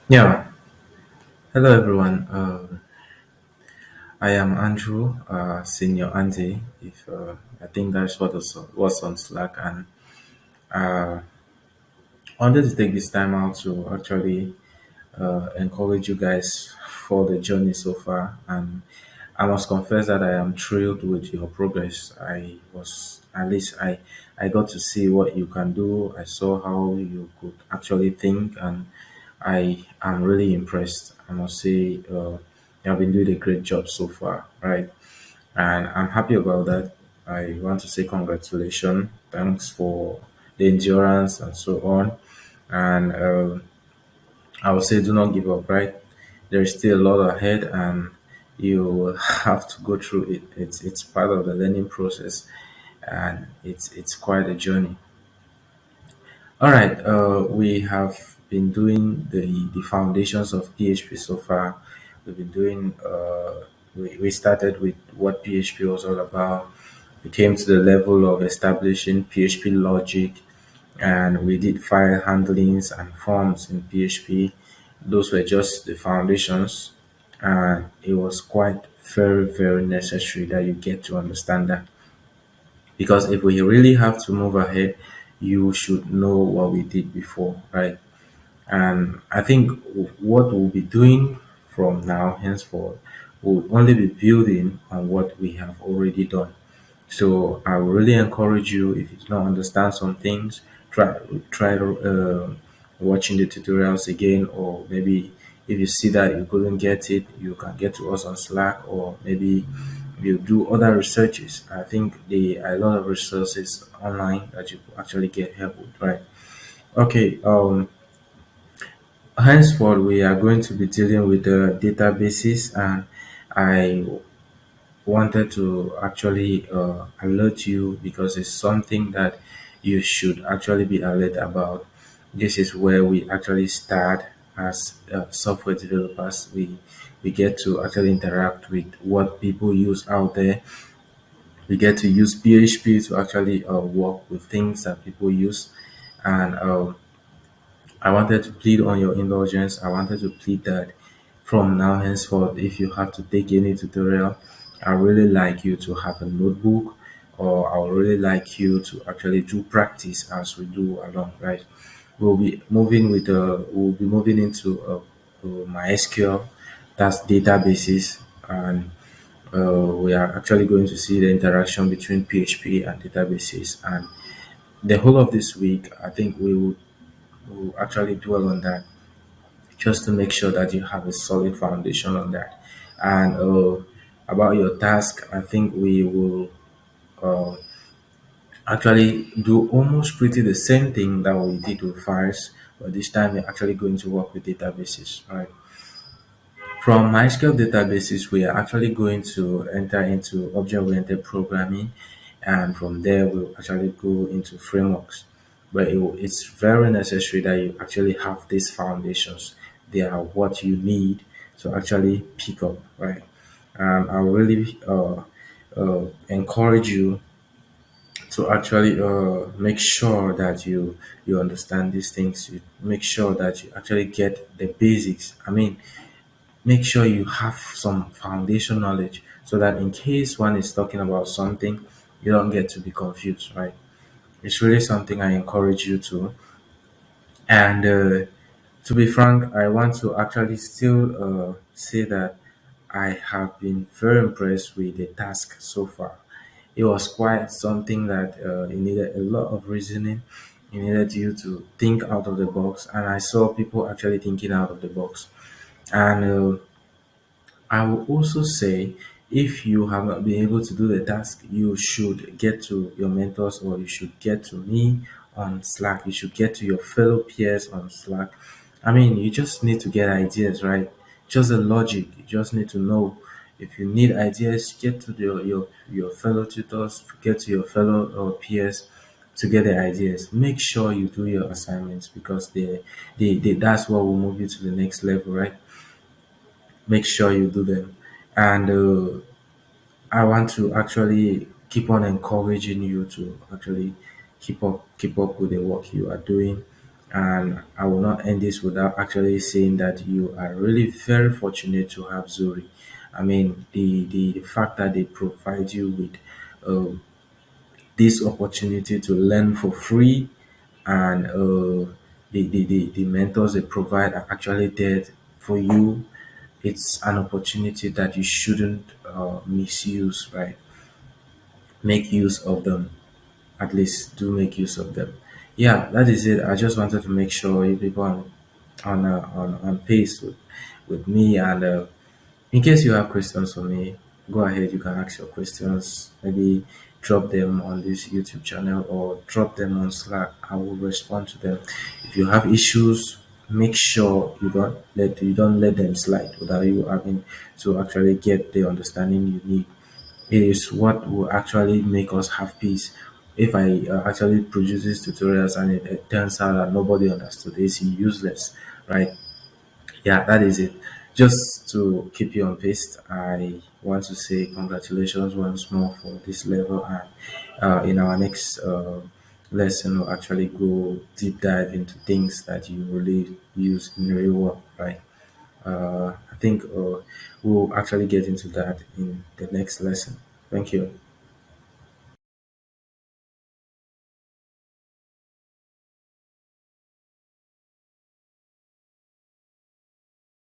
Yeah, hello everyone. I am Andrew, senior Andy. If I think that's what was on Slack, and uh, I wanted to take this time out to actually encourage you guys for the journey so far. And I must confess that I am thrilled with your progress. I was at least I got to see what you can do. I saw how you could actually think, and I am really impressed. I must say, you have been doing a great job so far, right? And I'm happy about that. I want to say congratulations. Thanks for the endurance and so on. And I would say do not give up, right? There's still a lot ahead, and you will have to go through it. It's part of the learning process, and it's quite a journey. All right, we have been doing the foundations of PHP so far. We've been doing, we started with what PHP was all about. We came to the level of establishing PHP logic, and we did file handlings and forms in PHP. Those were just the foundations, and it was quite very necessary that you get to understand that, because if we really have to move ahead, you should know what we did before, right? And I think what we'll be doing from now henceforth will only be building on what we have already done. So I would really encourage you, if you do not understand some things, try watching the tutorials again, or maybe if you see that you couldn't get it, you can get to us on Slack, or maybe you do other researches. I think there are a lot of resources online that you could actually get help with, right? Okay, henceforth we are going to be dealing with the databases, and I wanted to actually alert you because it's something that you should actually be alert about. This is where we actually start as software developers. We get to actually interact with what people use out there. We get to use PHP to actually work with things that people use, and I wanted to plead on your indulgence. I wanted to plead that from now henceforth, if you have to take any tutorial, I really like you to have a notebook, or I would really like you to actually do practice as we do along, right? We'll be moving into MySQL, that's databases, and we are actually going to see the interaction between PHP and databases. And the whole of this week, I think we will actually dwell on that, just to make sure that you have a solid foundation on that. And about your task, I think we will uh, actually do almost pretty the same thing that we did with files, but this time we're actually going to work with databases. Right? From MySQL databases, we are actually going to enter into object-oriented programming, and from there we'll actually go into frameworks. But it's very necessary that you actually have these foundations. They are what you need to actually pick up, right? I really encourage you to actually make sure that you understand these things. You make sure that you actually get the basics. I mean, make sure you have some foundation knowledge, so that in case one is talking about something, you don't get to be confused, right? It's really something I encourage you to. And to be frank, I want to actually still say that I have been very impressed with the task so far. It was quite something that it needed a lot of reasoning. It needed you to think out of the box, and I saw people actually thinking out of the box. And I will also say, if you have not been able to do the task, you should get to your mentors, or you should get to me on Slack. You should get to your fellow peers on Slack. I mean, you just need to get ideas, right? Just the logic. You just need to know. If you need ideas, get to your fellow tutors, get to your fellow peers to get the ideas. Make sure you do your assignments, because that's what will move you to the next level, right? Make sure you do them. And I want to actually keep on encouraging you to actually keep up with the work you are doing. And I will not end this without actually saying that you are really very fortunate to have Zuri. I mean, the fact that they provide you with uh, this opportunity to learn for free, and the mentors they provide are actually there for you. It's an opportunity that you shouldn't misuse, right? Make use of them. At least do make use of them. Yeah, that is it. I just wanted to make sure you people on pace with me. And in case you have questions for me, go ahead. You can ask your questions. Maybe drop them on this YouTube channel or drop them on Slack. I will respond to them. If you have issues, make sure you don't let them slide without you having to actually get the understanding you need. It is what will actually make us have peace. If I actually produce these tutorials and it turns out that nobody understood, it's useless, right? Yeah, that is it. Just to keep you on pace, I want to say congratulations once more for this level. And in our next lesson, we'll actually go deep dive into things that you really use in real work, right? I think we'll actually get into that in the next lesson. Thank you.